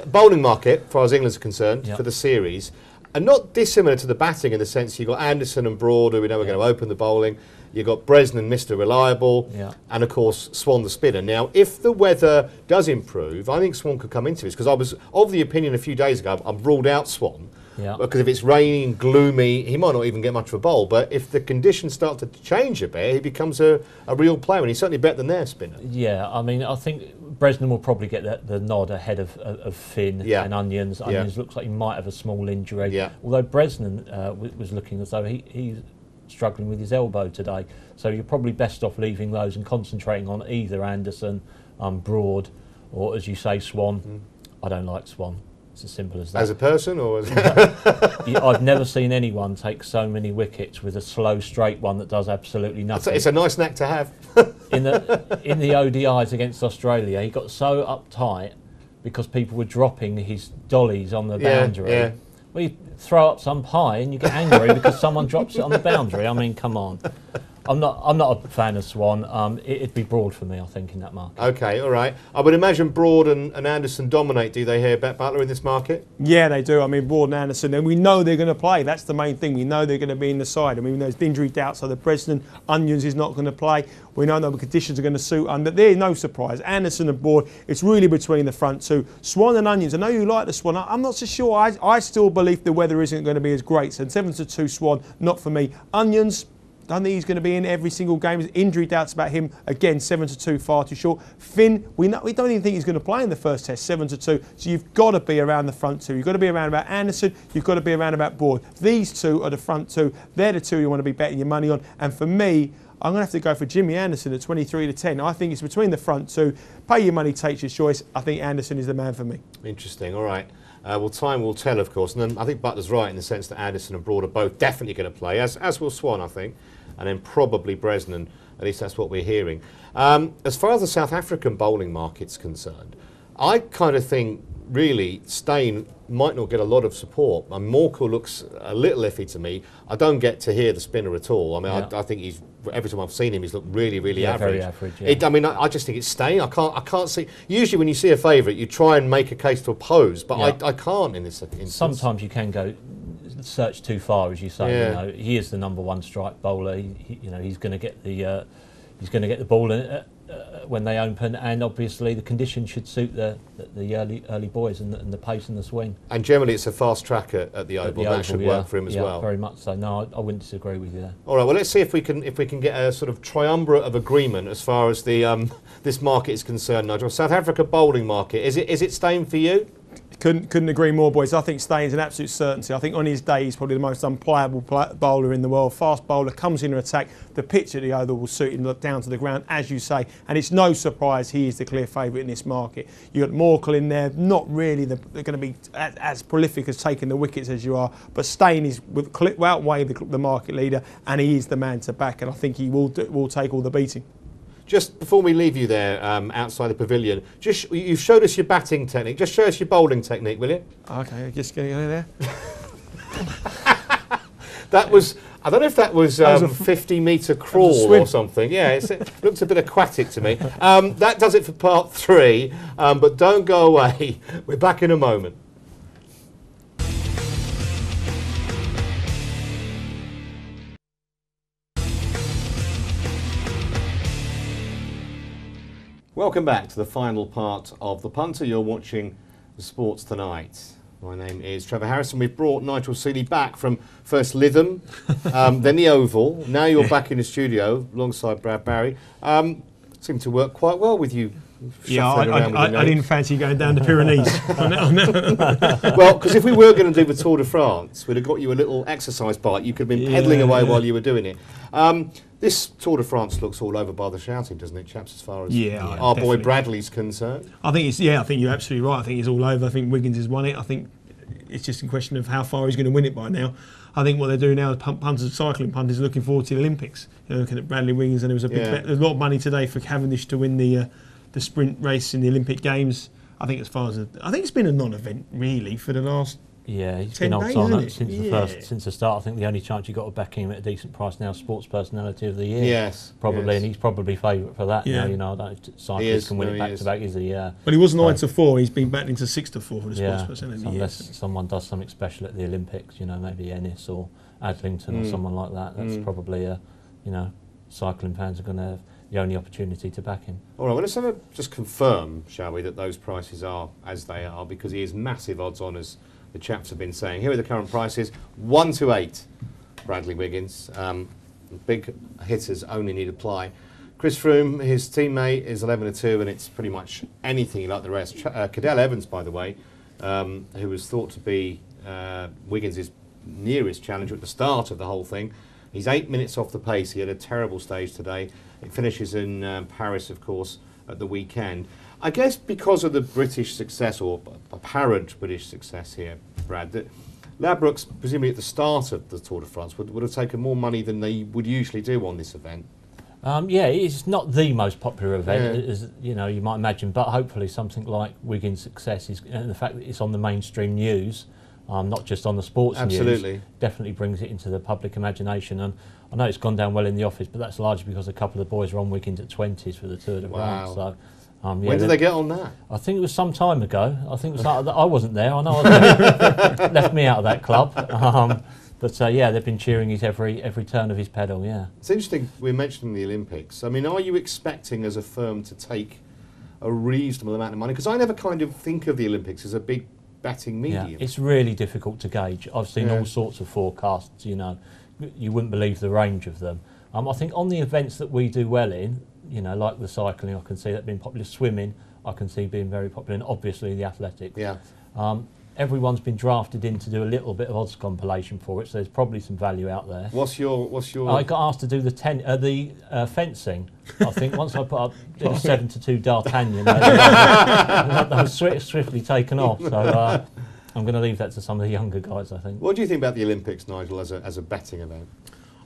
Bowling market, as far as England's concerned, for the series, and not dissimilar to the batting in the sense you've got Anderson and Broad, who we know are going to open the bowling. You've got Bresnan, Mr. Reliable, and of course Swan the spinner. Now, if the weather does improve, I think Swan could come into this, because I was of the opinion a few days ago, I've ruled out Swan. Because if it's raining and gloomy, he might not even get much of a bowl. But if the conditions start to change a bit, he becomes a real player, and he's certainly better than their spinner. Yeah, I mean, I think Bresnan will probably get the nod ahead of Finn and Onions. Onions looks like he might have a small injury. Although Bresnan was looking as though he's struggling with his elbow today. So you're probably best off leaving those and concentrating on either Anderson, Broad, or, as you say, Swan. I don't like Swan. It's as simple as that. As a person, or as I've never seen anyone take so many wickets with a slow, straight one that does absolutely nothing. It's a nice knack to have. in the ODIs against Australia, he got so uptight because people were dropping his dollies on the boundary. Well, you throw up some pie and you get angry because someone drops it on the boundary. I mean, come on. I'm not a fan of Swan. It'd be Broad for me, I think, in that market. Okay, all right. I would imagine Broad and Anderson dominate, do they, here, Bet Butler, in this market? Yeah, they do. I mean, Broad and Anderson, and we know they're going to play. That's the main thing. We know they're going to be in the side. I mean, there's injury doubts, so the Bresnan, Onions is not going to play. We know the conditions are going to suit them, but there's no surprise. Anderson and Broad, it's really between the front two. Swan and Onions, I know you like the Swan. I'm not so sure. I still believe the weather isn't going to be as great. So 7-2 Swan, not for me. Onions, I don't think he's going to be in every single game. There's injury doubts about him. Again, 7-2, far too short. Finn, we don't even think he's going to play in the first test, 7-2. So you've got to be around the front two. You've got to be around about Anderson. You've got to be around about Broad. These two are the front two. They're the two you want to be betting your money on. And for me, I'm going to have to go for Jimmy Anderson at 23-10. I think it's between the front two. Pay your money, take your choice. I think Anderson is the man for me. Interesting. All right. Well, time will tell, of course. And then I think Butler's right in the sense that Anderson and Broad are both definitely going to play, as will Swan, I think. And then probably Bresnan, at least that's what we're hearing. As far as the South African bowling market's concerned, I kind of think, really, Steyn might not get a lot of support. Morkel looks a little iffy to me. I don't get to hear the spinner at all. I mean, I think every time I've seen him, he's looked really, really average. Very average, I mean, I just think it's Steyn. I can't see. Usually when you see a favourite, you try and make a case to oppose, but I can't in this instance. Sometimes you can go search too far, as you say. You know, he is the #1 strike bowler. He's going to get the ball in, when they open, and obviously the conditions should suit the early boys and the pace and the swing. And generally, it's a fast track at the Oval. That should work for him as well. Very much so. No, I wouldn't disagree with you there. All right. Well, let's see if we can get a sort of triumvirate of agreement as far as the this market is concerned, Nigel. South Africa bowling market. Is it Steyn for you? Couldn't agree more, boys. I think Staines an absolute certainty. I think on his day he's probably the most unplayable bowler in the world. Fast bowler, comes in to attack. The pitch at the Oval will suit him down to the ground, as you say. And it's no surprise he is the clear favourite in this market. You've got Morkel in there, not really they're going to be as prolific as taking the wickets as you are. But Staines will outweigh the market leader, and he is the man to back. And I think he will take all the beating. Just before we leave you there outside the pavilion, you've showed us your batting technique. Just show us your bowling technique, will you? Okay, just getting in there. That was, I don't know if that was a 50-metre crawl or something. Yeah, it looks a bit aquatic to me. That does it for part 3, but don't go away. We're back in a moment. Welcome back to the final part of The Punter. You're watching the Sports Tonight. My name is Trevor Harrison. We've brought Nigel Seeley back from first Lytham, then the Oval. Now you're back in the studio alongside Brad Barry. Seemed to work quite well with you. Yeah, I didn't fancy going down the Pyrenees. Well, because if we were going to do the Tour de France, we'd have got you a little exercise bike. You could have been pedalling away while you were doing it. This Tour de France looks all over by the shouting, doesn't it, chaps, as far as our boy Bradley's concerned? I think you're absolutely right. I think it's all over. I think Wiggins has won it. I think it's just a question of how far he's going to win it by now. I think what they're doing now is punters, cycling punters, looking forward to the Olympics. You know, looking at Bradley Wiggins, and there was a big bet. There's a lot of money today for Cavendish to win the sprint race in the Olympic Games. I think I think it's been a non-event really for the last. Yeah, he's been odds on since the start. I think the only chance you got of backing him at a decent price now, Sports Personality of the Year. Yes, probably, and he's probably favourite for that. Yeah, you know, I don't know if cyclists can win it back to back. Is he? But he was 9 to 4. He's been backed into 6 to 4 for the Sports Personality. Unless someone does something special at the Olympics, you know, maybe Ennis or Adlington or someone like that. That's probably cycling fans are going to have the only opportunity to back him. All right, well, let's just confirm, shall we, that those prices are as they are, because he is massive odds on, as the chaps have been saying. Here are the current prices: 1 to 8, Bradley Wiggins. Big hitters only need apply. Chris Froome, his teammate, is 11 to 2, and it's pretty much anything like the rest. Cadell Evans, by the way, who was thought to be Wiggins' nearest challenger at the start of the whole thing. He's 8 minutes off the pace. He had a terrible stage today. It finishes in Paris, of course, at the weekend. I guess because of the British success, or apparent British success here, Brad, that Ladbrokes, presumably at the start of the Tour de France, would have taken more money than they would usually do on this event. Yeah, it's not the most popular event, as you know, you might imagine, but hopefully something like Wiggins' success is, and the fact that it's on the mainstream news, not just on the sports news, definitely brings it into the public imagination. And I know it's gone down well in the office, but that's largely because a couple of the boys were on Wiggins at 20s for the Tour de France. So, when did they get on that? I think it was some time ago. I think it was I wasn't there. I know I left me out of that club. But they've been cheering his every turn of his pedal. Yeah, it's interesting. We're mentioning the Olympics. I mean, are you expecting as a firm to take a reasonable amount of money? Because I never kind of think of the Olympics as a big betting medium. Yeah, it's really difficult to gauge. I've seen all sorts of forecasts. You know, you wouldn't believe the range of them. I think on the events that we do well in, you know, like the cycling, I can see that being popular. Swimming, I can see being very popular, and obviously the athletics. Yeah. Everyone's been drafted in to do a little bit of odds compilation for it, so there's probably some value out there. What's your? I got asked to do the fencing. I think once I put up did a 7 to 2 D'Artagnan, that was swiftly taken off. So I'm going to leave that to some of the younger guys, I think. What do you think about the Olympics, Nigel, as a betting event?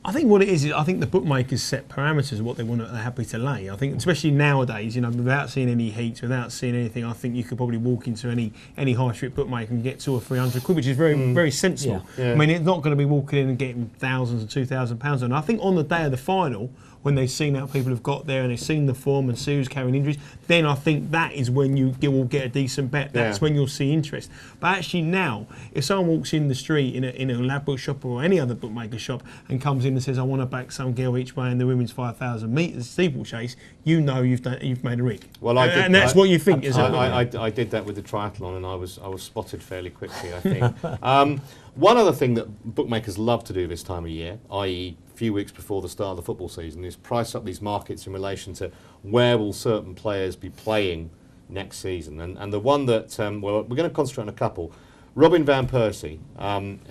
I think what it is I think the bookmakers set parameters of what they're happy to lay. I think especially nowadays, you know, without seeing any heats, without seeing anything, I think you could probably walk into any high street bookmaker and get 200 or 300 quid, which is very sensible. Yeah. I mean, it's not going to be walking in and getting thousands and £2,000 on. I think on the day of the final, when they've seen how people have got there and they've seen the form and see who's carrying injuries, then I think that is when you will get a decent bet. That's when you'll see interest. But actually now, if someone walks in the street in a Ladbrokes shop or any other bookmaker shop and comes in and says, I want to back some girl each way in the women's 5,000 metres steeplechase, you know you've made a rig. Well, and that's what you think, isn't it? I did that with the triathlon, and I was spotted fairly quickly, I think. One other thing that bookmakers love to do this time of year, i.e. a few weeks before the start of the football season, is price up these markets in relation to where will certain players be playing next season. And the one that, well, we're going to concentrate on a couple. Robin van Persie,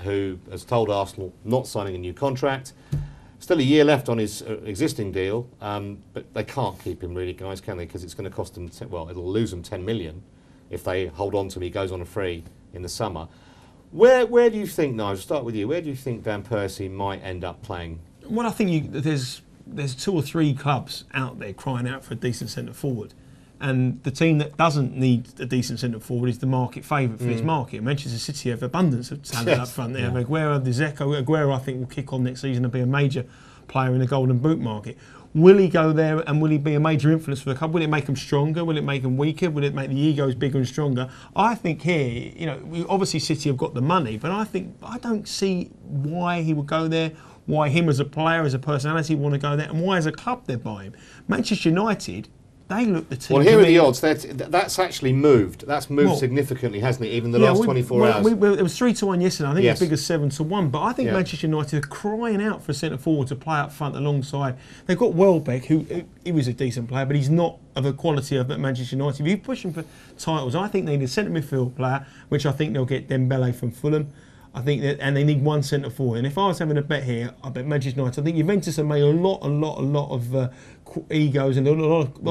who has told Arsenal not signing a new contract. Still a year left on his existing deal, but they can't keep him really, guys, can they? Because it's going to cost them, well, it'll lose them 10 million if they hold on to him. He goes on a free in the summer. Where do you think, Nigel, start with you, where do you think Van Persie might end up playing? Well, I think there's 2 or 3 clubs out there crying out for a decent centre forward. And the team that doesn't need a decent centre forward is the market favourite for its market. Manchester City have abundance of talent up front. They have Aguero, Aguero I think will kick on next season and be a major player in the Golden Boot market. Will he go there and will he be a major influence for the club? Will it make them stronger? Will it make them weaker? Will it make the egos bigger and stronger? I think here, you know, obviously City have got the money, but I don't see why he would go there, why him as a player, as a personality want to go there, and why as a club they're buying him. Manchester United, they look the team. Well, here are the odds. That's actually moved. That's moved significantly, hasn't it? Even the last 24 hours. It was 3-1 yesterday. I think it's big as 7-1. But I think Manchester United are crying out for a centre forward to play up front alongside. They've got Welbeck, who he was a decent player, but he's not of the quality of Manchester United. If you push him for titles, I think they need a centre midfield player, which I think they'll get Dembele from Fulham. I think that, and they need one centre forward. And if I was having a bet here, I bet Manchester United. I think Juventus have made a lot of egos and a lot of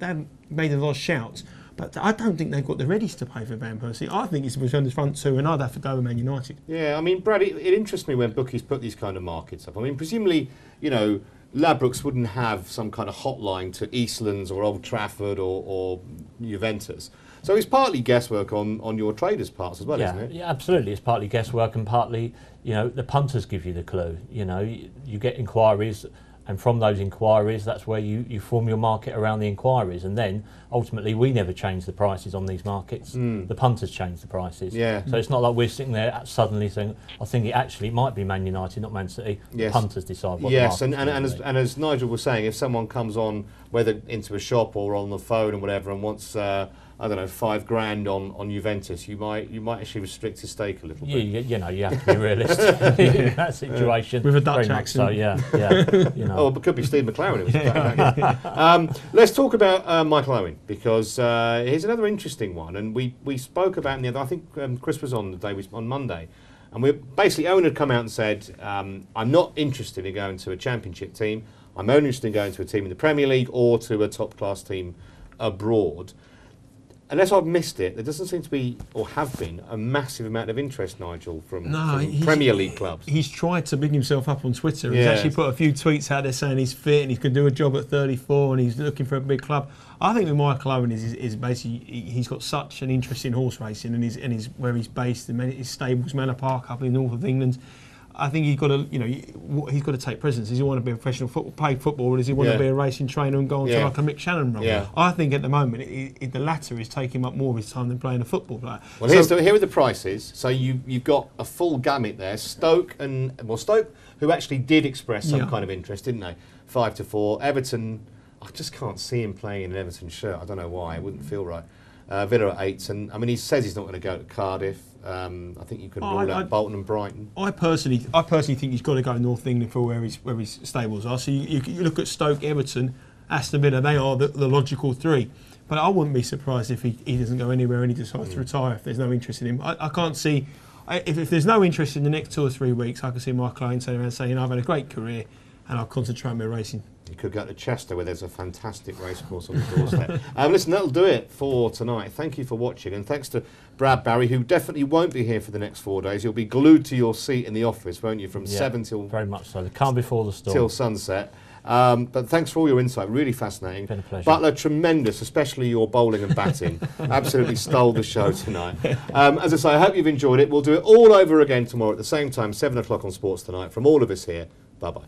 them made a lot of shouts. But I don't think they've got the readies to pay for Van Persie. I think it's between the front two, and I'd have to go with Man United. Yeah, I mean, Brad, it interests me when bookies put these kind of markets up. I mean, presumably, you know, Ladbrokes wouldn't have some kind of hotline to Eastlands or Old Trafford or Juventus. So it's partly guesswork on your traders' parts as well, isn't it? Yeah, absolutely. It's partly guesswork and partly, you know, the punters give you the clue. You know, you get inquiries, and from those inquiries, that's where you form your market around the inquiries. And then, ultimately, we never change the prices on these markets. The punters change the prices. Yeah. So it's not like we're sitting there suddenly saying, I think it might be Man United, not Man City. Yes. The punters decide what the market's and as Nigel was saying, if someone comes on, whether into a shop or on the phone or whatever, and wants I don't know, $5,000 on Juventus, you might actually restrict his stake a little bit. You know, you have to be realistic in that situation. With a Dutch accent. So, yeah. You know. Oh, it could be Steve McLaren. Let's talk about Michael Owen, because here's another interesting one, and we spoke about I think Chris was on on Monday, and Owen had come out and said, I'm not interested in going to a championship team. I'm only interested in going to a team in the Premier League or to a top class team abroad. Unless I've missed it, there doesn't seem to be, or have been, a massive amount of interest, Nigel, from Premier League clubs. He's tried to big himself up on Twitter. He's actually put a few tweets out there saying he's fit and he can do a job at 34 and he's looking for a big club. I think with Michael Owen is basically he's got such an interest in horse racing and his where he's based, his stables, Manor Park up in the north of England. I think he's got to take precedence. Does he want to be a professional play football, or does he want to be a racing trainer and go on to like a Mick Shannon role? Yeah. I think at the moment the latter is taking up more of his time than playing a football player. Well, here are the prices. So you've got a full gamut there. Stoke, who actually did express some kind of interest, didn't they? 5-4. Everton, I just can't see him playing in an Everton shirt. I don't know why. It wouldn't feel right. Villa at 8, and I mean he says he's not going to go to Cardiff. I think you could rule out Bolton and Brighton. I personally think he's got to go North England for where his stables are. So you look at Stoke, Everton, Aston Villa. They are the logical 3. But I wouldn't be surprised if he doesn't go anywhere and he decides to retire if there's no interest in him. I can't see if there's no interest in the next 2 or 3 weeks. I can see Michael Owen turning around saying I've had a great career and I'll concentrate on my racing. You could go to Chester, where there's a fantastic racecourse on the doorstep. Listen, that'll do it for tonight. Thank you for watching, and thanks to Brad Barry, who definitely won't be here for the next 4 days. You'll be glued to your seat in the office, won't you, from 7 till... Very much so. The calm before the storm. Till sunset. But thanks for all your insight. Really fascinating. It's been a pleasure. Butler, tremendous, especially your bowling and batting. Absolutely stole the show tonight. As I say, I hope you've enjoyed it. We'll do it all over again tomorrow at the same time, 7 o'clock on Sports Tonight. From all of us here, bye-bye.